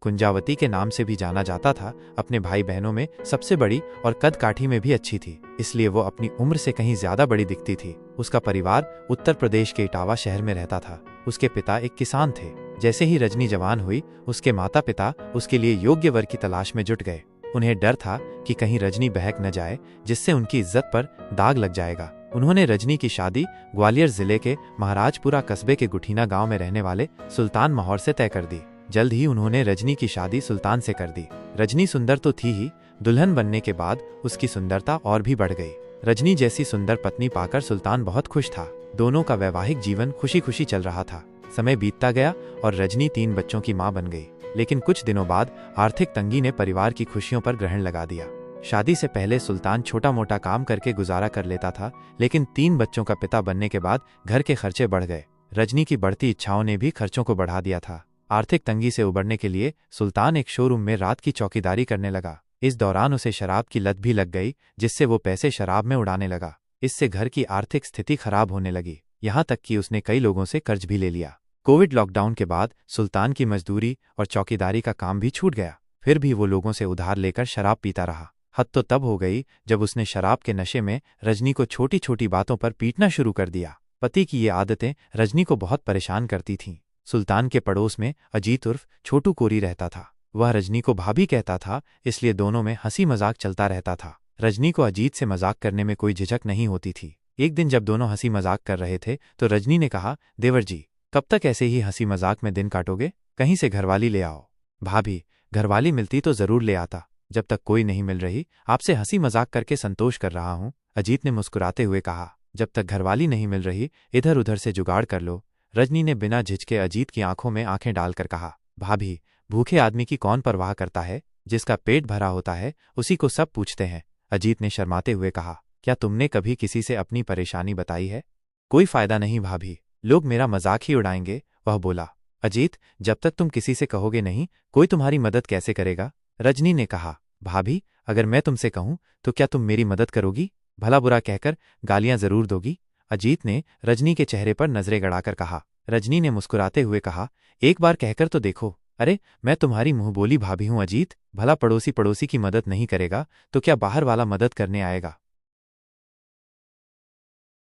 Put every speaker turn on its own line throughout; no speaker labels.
कुंजावती के नाम से भी जाना जाता था, अपने भाई बहनों में सबसे बड़ी और कद काठी में भी अच्छी थी, इसलिए वो अपनी उम्र से कहीं ज्यादा बड़ी दिखती थी। उसका परिवार उत्तर प्रदेश के इटावा शहर में रहता था। उसके पिता एक किसान थे। जैसे ही रजनी जवान हुई, उसके माता पिता उसके लिए योग्य वर की तलाश में जुट गए। उन्हें डर था कि कहीं रजनी बहक न जाए, जिससे उनकी इज्जत पर दाग लग जाएगा। उन्होंने रजनी की शादी ग्वालियर जिले के महाराजपुरा कस्बे के गुठीना गांव में रहने वाले सुल्तान महौर से तय कर दी। जल्द ही उन्होंने रजनी की शादी सुल्तान से कर दी। रजनी सुंदर तो थी ही, दुल्हन बनने के बाद उसकी सुंदरता और भी बढ़ गई। रजनी जैसी सुंदर पत्नी पाकर सुल्तान बहुत खुश था। दोनों का वैवाहिक जीवन खुशी खुशी चल रहा था। समय बीतता गया और रजनी 3 बच्चों की मां बन गई। लेकिन कुछ दिनों बाद आर्थिक तंगी ने परिवार की खुशियों पर ग्रहण लगा दिया। शादी से पहले सुल्तान छोटा मोटा काम करके गुजारा कर लेता था, लेकिन 3 बच्चों का पिता बनने के बाद घर के खर्चे बढ़ गए। रजनी की बढ़ती इच्छाओं ने भी खर्चों को बढ़ा दिया था। आर्थिक तंगी से उबरने के लिए सुल्तान एक शोरूम में रात की चौकीदारी करने लगा। इस दौरान उसे शराब की लत भी लग गई, जिससे वो पैसे शराब में उड़ाने लगा। इससे घर की आर्थिक स्थिति खराब होने लगी, यहाँ तक कि उसने कई लोगों से कर्ज भी ले लिया। कोविड लॉकडाउन के बाद सुल्तान की मजदूरी और चौकीदारी का काम भी छूट गया। फिर भी वो लोगों से उधार लेकर शराब पीता रहा। हद तो तब हो गई जब उसने शराब के नशे में रजनी को छोटी छोटी बातों पर पीटना शुरू कर दिया। पति की ये आदतें रजनी को बहुत परेशान करती थीं। सुल्तान के पड़ोस में अजीत उर्फ छोटू कोरी रहता था। वह रजनी को भाभी कहता था, इसलिए दोनों में हंसी मजाक चलता रहता था। रजनी को अजीत से मजाक करने में कोई झिझक नहीं होती थी। एक दिन जब दोनों हंसी मजाक कर रहे थे तो रजनी ने कहा, देवर जी, कब तक ऐसे ही हंसी मजाक में दिन काटोगे? कहीं से घरवाली ले आओ। भाभी, घरवाली मिलती तो जरूर ले आता। जब तक कोई नहीं मिल रही, आपसे हंसी मजाक करके संतोष कर रहा हूं। अजीत ने मुस्कुराते हुए कहा, जब तक घरवाली नहीं मिल रही, इधर उधर से जुगाड़ कर लो। रजनी ने बिना झिझके अजीत की आंखों में आंखें डालकर कहा, भाभी, भूखे आदमी की कौन परवाह करता है? जिसका पेट भरा होता है उसी को सब पूछते हैं। अजीत ने शर्माते हुए कहा, क्या तुमने कभी किसी से अपनी परेशानी बताई है? कोई फायदा नहीं भाभी, लोग मेरा मजाक ही उड़ाएंगे, वह बोला। अजीत, जब तक तुम किसी से कहोगे नहीं, कोई तुम्हारी मदद कैसे करेगा? रजनी ने कहा, भाभी, अगर मैं तुमसे कहूं तो क्या तुम मेरी मदद करोगी? भला बुरा कहकर गालियां जरूर दोगी? अजीत ने रजनी के चेहरे पर नजरें गड़ाकर कहा। रजनी ने मुस्कुराते हुए कहा, एक बार कहकर तो देखो। अरे, मैं तुम्हारी मुंह बोली भाभी हूं अजीत। भला पड़ोसी पड़ोसी की मदद नहीं करेगा तो क्या बाहर वाला मदद करने आएगा?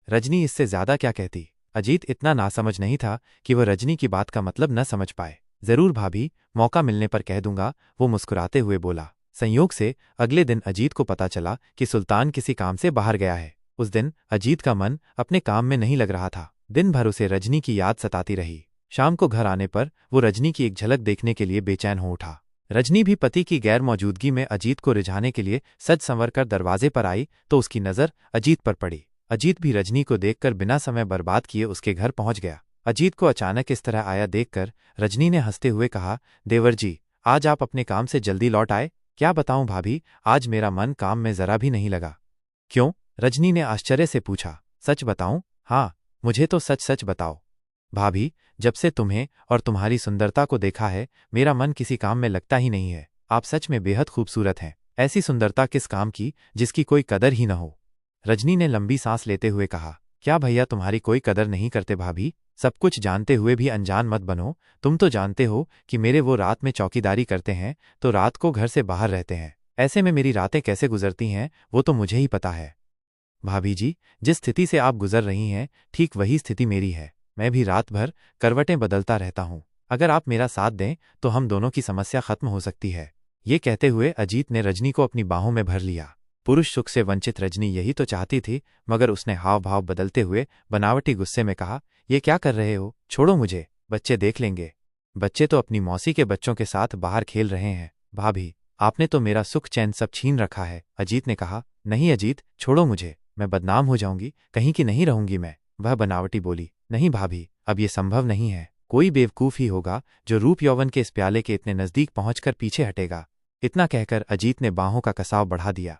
रजनी इससे ज्यादा क्या कहती। अजीत इतना नासमझ नहीं था कि वह रजनी की बात का मतलब न समझ पाए। जरूर भाभी, मौका मिलने पर कह दूंगा, वो मुस्कुराते हुए बोला। संयोग से अगले दिन अजीत को पता चला कि सुल्तान किसी काम से बाहर गया है। उस दिन अजीत का मन अपने काम में नहीं लग रहा था। दिन भर उसे रजनी की याद सताती रही। शाम को घर आने पर वो रजनी की एक झलक देखने के लिए बेचैन हो उठा। रजनी भी पति की गैर मौजूदगी में अजीत को रिझाने के लिए सज संवर कर दरवाजे पर आई तो उसकी नजर अजीत पर पड़ी। अजीत भी रजनी को देखकर बिना समय बर्बाद किए उसके घर पहुंच गया। अजीत को अचानक इस तरह आया देखकर रजनी ने हंसते हुए कहा, देवर जी, आज आप अपने काम से जल्दी लौट आए? क्या बताऊं भाभी, आज मेरा मन काम में जरा भी नहीं लगा। क्यों? रजनी ने आश्चर्य से पूछा। सच बताऊं? हाँ, मुझे तो सच सच बताओ। भाभी, जब से तुम्हें और तुम्हारी सुंदरता को देखा है, मेरा मन किसी काम में लगता ही नहीं है। आप सच में बेहद खूबसूरत हैं। ऐसी सुंदरता किस काम की जिसकी कोई कदर ही न हो? रजनी ने लंबी सांस लेते हुए कहा, क्या भैया तुम्हारी कोई कदर नहीं करते भाभी? सब कुछ जानते हुए भी अनजान मत बनो। तुम तो जानते हो कि मेरे वो रात में चौकीदारी करते हैं तो रात को घर से बाहर रहते हैं। ऐसे में मेरी रातें कैसे गुजरती हैं वो तो मुझे ही पता है। भाभी जी, जिस स्थिति से आप गुजर रही हैं, ठीक वही स्थिति मेरी है। मैं भी रात भर करवटें बदलता रहता हूँ। अगर आप मेरा साथ दें तो हम दोनों की समस्या खत्म हो सकती है। ये कहते हुए अजीत ने रजनी को अपनी बाहों में भर लिया। पुरुष सुख से वंचित रजनी यही तो चाहती थी, मगर उसने हाव भाव बदलते हुए बनावटी गुस्से में कहा, ये क्या कर रहे हो? छोड़ो मुझे, बच्चे देख लेंगे। बच्चे तो अपनी मौसी के बच्चों के साथ बाहर खेल रहे हैं। भाभी, आपने तो मेरा सुख चैन सब छीन रखा है। अजीत ने कहा, नहीं अजीत, छोड़ो मुझे, मैं बदनाम हो जाऊंगी, कहीं की नहीं रहूंगी मैं। वह बनावटी बोली, नहीं भाभी, अब ये संभव नहीं है। कोई बेवकूफ ही होगा जो रूप यौवन के इस प्याले के इतने नजदीक पहुंचकर पीछे हटेगा। इतना कहकर अजीत ने बाहों का कसाव बढ़ा दिया,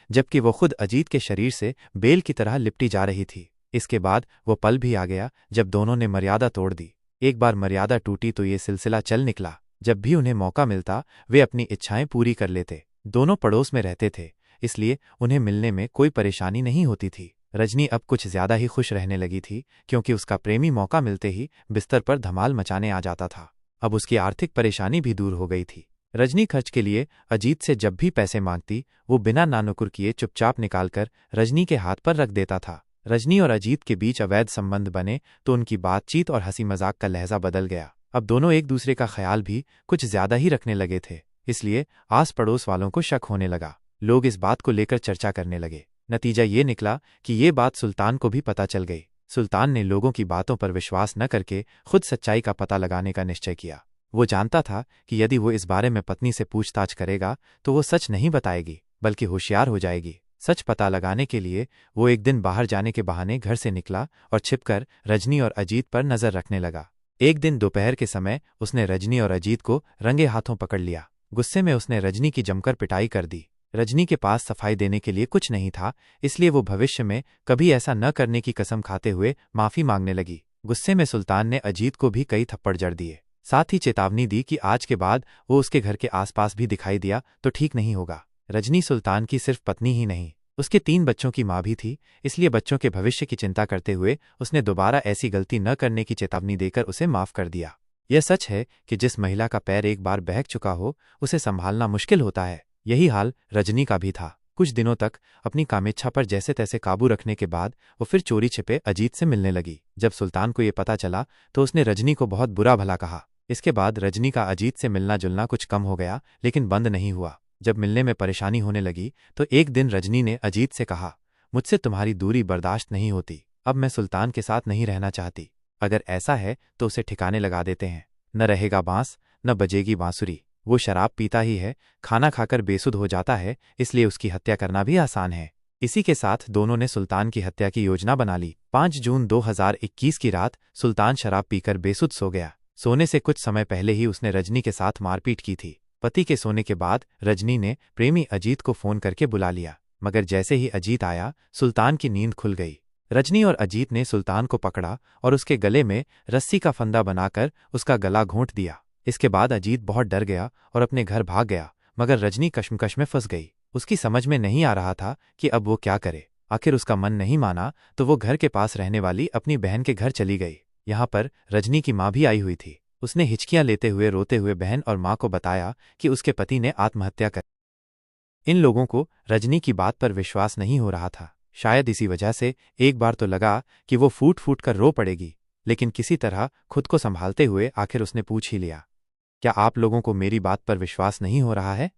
जबकि वो खुद अजीत के शरीर से बेल की तरह लिपटी जा रही थी। इसके बाद वो पल भी आ गया जब दोनों ने मर्यादा तोड़ दी। एक बार मर्यादा टूटी तो ये सिलसिला चल निकला। जब भी उन्हें मौका मिलता वे अपनी इच्छाएं पूरी कर लेते। दोनों पड़ोस में रहते थे, इसलिए उन्हें मिलने में कोई परेशानी नहीं होती थी। रजनी अब कुछ ज्यादा ही खुश रहने लगी थी, क्योंकि उसका प्रेमी मौका मिलते ही बिस्तर पर धमाल मचाने आ जाता था। अब उसकी आर्थिक परेशानी भी दूर हो गई थी। रजनी खर्च के लिए अजीत से जब भी पैसे मांगती, वो बिना नानुकुर किए चुपचाप निकालकर रजनी के हाथ पर रख देता था। रजनी और अजीत के बीच अवैध संबंध बने तो उनकी बातचीत और हंसी मजाक का लहजा बदल गया। अब दोनों एक दूसरे का ख्याल भी कुछ ज्यादा ही रखने लगे थे, इसलिए आस पड़ोस वालों को शक होने लगा। लोग इस बात को लेकर चर्चा करने लगे। नतीजा ये निकला कि ये बात सुल्तान को भी पता चल गई। सुल्तान ने लोगों की बातों पर विश्वास न करके खुद सच्चाई का पता लगाने का निश्चय किया। वो जानता था कि यदि वो इस बारे में पत्नी से पूछताछ करेगा तो वो सच नहीं बताएगी, बल्कि होशियार हो जाएगी। सच पता लगाने के लिए वो एक दिन बाहर जाने के बहाने घर से निकला और छिपकर रजनी और अजीत पर नजर रखने लगा। एक दिन दोपहर के समय उसने रजनी और अजीत को रंगे हाथों पकड़ लिया। गुस्से में उसने रजनी की जमकर पिटाई कर दी। रजनी के पास सफाई देने के लिए कुछ नहीं था, इसलिए वो भविष्य में कभी ऐसा न करने की कसम खाते हुए माफी मांगने लगी। गुस्से में सुल्तान ने अजीत को भी कई थप्पड़ जड़ दिए। साथ ही चेतावनी दी कि आज के बाद वो उसके घर के आसपास भी दिखाई दिया तो ठीक नहीं होगा। रजनी सुल्तान की सिर्फ पत्नी ही नहीं, उसके 3 बच्चों की माँ भी थी, इसलिए बच्चों के भविष्य की चिंता करते हुए उसने दोबारा ऐसी गलती न करने की चेतावनी देकर उसे माफ कर दिया। यह सच है कि जिस महिला का पैर एक बार बहक चुका हो उसे संभालना मुश्किल होता है। यही हाल रजनी का भी था। कुछ दिनों तक अपनी कामेच्छा पर जैसे तैसे काबू रखने के बाद वो फिर चोरी छिपे अजीत से मिलने लगी। जब सुल्तान को ये पता चला तो उसने रजनी को बहुत बुरा भला कहा। इसके बाद रजनी का अजीत से मिलना जुलना कुछ कम हो गया, लेकिन बंद नहीं हुआ। जब मिलने में परेशानी होने लगी तो एक दिन रजनी ने अजीत से कहा, मुझसे तुम्हारी दूरी बर्दाश्त नहीं होती, अब मैं सुल्तान के साथ नहीं रहना चाहती। अगर ऐसा है तो उसे ठिकाने लगा देते हैं। न रहेगा बांस न बजेगी बांसुरी। वो शराब पीता ही है, खाना खाकर बेसुध हो जाता है, इसलिए उसकी हत्या करना भी आसान है। इसी के साथ दोनों ने सुल्तान की हत्या की योजना बना ली। 5 जून 2021 की रात सुल्तान शराब पीकर बेसुध सो गया। सोने से कुछ समय पहले ही उसने रजनी के साथ मारपीट की थी। पति के सोने के बाद रजनी ने प्रेमी अजीत को फोन करके बुला लिया, मगर जैसे ही अजीत आया सुल्तान की नींद खुल गई। रजनी और अजीत ने सुल्तान को पकड़ा और उसके गले में रस्सी का फंदा बनाकर उसका गला घोंट दिया। इसके बाद अजीत बहुत डर गया और अपने घर भाग गया, मगर रजनी कश्मकश में फंस गई। उसकी समझ में नहीं आ रहा था कि अब वो क्या करे। आखिर उसका मन नहीं माना तो वो घर के पास रहने वाली अपनी बहन के घर चली गई। यहाँ पर रजनी की माँ भी आई हुई थी। उसने हिचकियां लेते हुए रोते हुए बहन और माँ को बताया कि उसके पति ने आत्महत्या कर। इन लोगों को रजनी की बात पर विश्वास नहीं हो रहा था। शायद इसी वजह से एक बार तो लगा कि वो फूट फूट कर रो पड़ेगी, लेकिन किसी तरह खुद को संभालते हुए आखिर उसने पूछ ही लिया, क्या आप लोगों को मेरी बात पर विश्वास नहीं हो रहा है?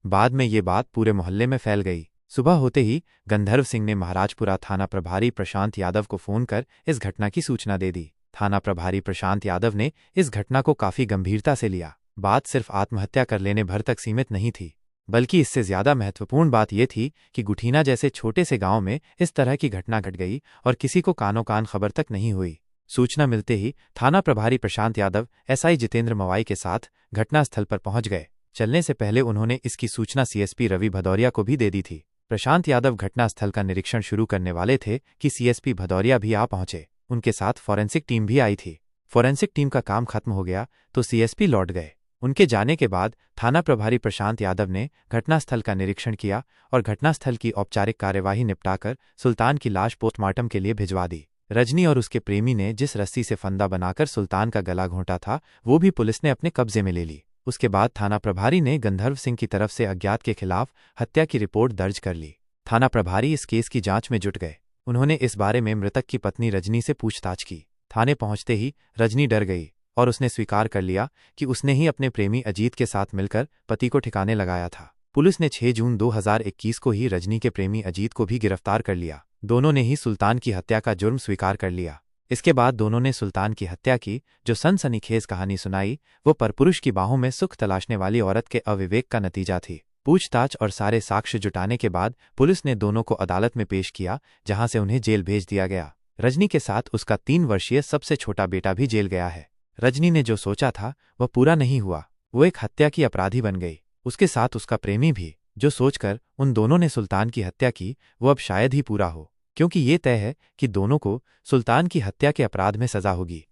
बाद में ये बात पूरे मोहल्ले में फैल गई। सुबह होते ही गंधर्व सिंह ने महाराजपुरा थाना प्रभारी प्रशांत यादव को फोन कर इस घटना की सूचना दे दी। थाना प्रभारी प्रशांत यादव ने इस घटना को काफी गंभीरता से लिया। बात सिर्फ आत्महत्या कर लेने भर तक सीमित नहीं थी, बल्कि इससे ज्यादा महत्वपूर्ण बात यह थी कि गुठीना जैसे छोटे से गांव में इस तरह की घटना घट गई और किसी को कानो कान खबर तक नहीं हुई। सूचना मिलते ही थाना प्रभारी प्रशांत यादव एसआई जितेंद्र मवाई के साथ घटनास्थल पर पहुंच गए। चलने से पहले उन्होंने इसकी सूचना सीएसपी रवि भदौरिया को भी दे दी थी। प्रशांत यादव घटनास्थल का निरीक्षण शुरू करने वाले थे कि सीएसपी भदौरिया भी आ पहुंचे। उनके साथ फॉरेंसिक टीम भी आई थी। फॉरेंसिक टीम का काम खत्म हो गया तो सीएसपी लौट गए। उनके जाने के बाद थाना प्रभारी प्रशांत यादव ने घटनास्थल का निरीक्षण किया और घटनास्थल की औपचारिक कार्यवाही निपटाकर सुल्तान की लाश पोस्टमार्टम के लिए भिजवा दी। रजनी और उसके प्रेमी ने जिस रस्सी से फंदा बनाकर सुल्तान का गला घोंटा था वो भी पुलिस ने अपने कब्जे में ले ली। उसके बाद थाना प्रभारी ने गंधर्व सिंह की तरफ से अज्ञात के खिलाफ हत्या की रिपोर्ट दर्ज कर ली। थाना प्रभारी इस केस की जांच में जुट गए। उन्होंने इस बारे में मृतक की पत्नी रजनी से पूछताछ की। थाने पहुंचते ही रजनी डर गई और उसने स्वीकार कर लिया कि उसने ही अपने प्रेमी अजीत के साथ मिलकर पति को ठिकाने लगाया था। पुलिस ने 6 जून 2021 को ही रजनी के प्रेमी अजीत को भी गिरफ्तार कर लिया। दोनों ने ही सुल्तान की हत्या का जुर्म स्वीकार कर लिया। इसके बाद दोनों ने सुल्तान की हत्या की। जो सनसनीखेज कहानी सुनाई वो परपुरुष की बाहों में सुख तलाशने वाली औरत के अविवेक का नतीजा थी। पूछताछ और सारे साक्ष्य जुटाने के बाद पुलिस ने दोनों को अदालत में पेश किया, जहां से उन्हें जेल भेज दिया गया। रजनी के साथ उसका 3 वर्षीय सबसे छोटा बेटा भी जेल गया है। रजनी ने जो सोचा था वह पूरा नहीं हुआ। वो एक हत्या की अपराधी बन गई, उसके साथ उसका प्रेमी भी। जो सोचकर उन दोनों ने सुल्तान की हत्या की वो अब शायद ही पूरा हो, क्योंकि ये तय है कि दोनों को सुल्तान की हत्या के अपराध में सजा होगी।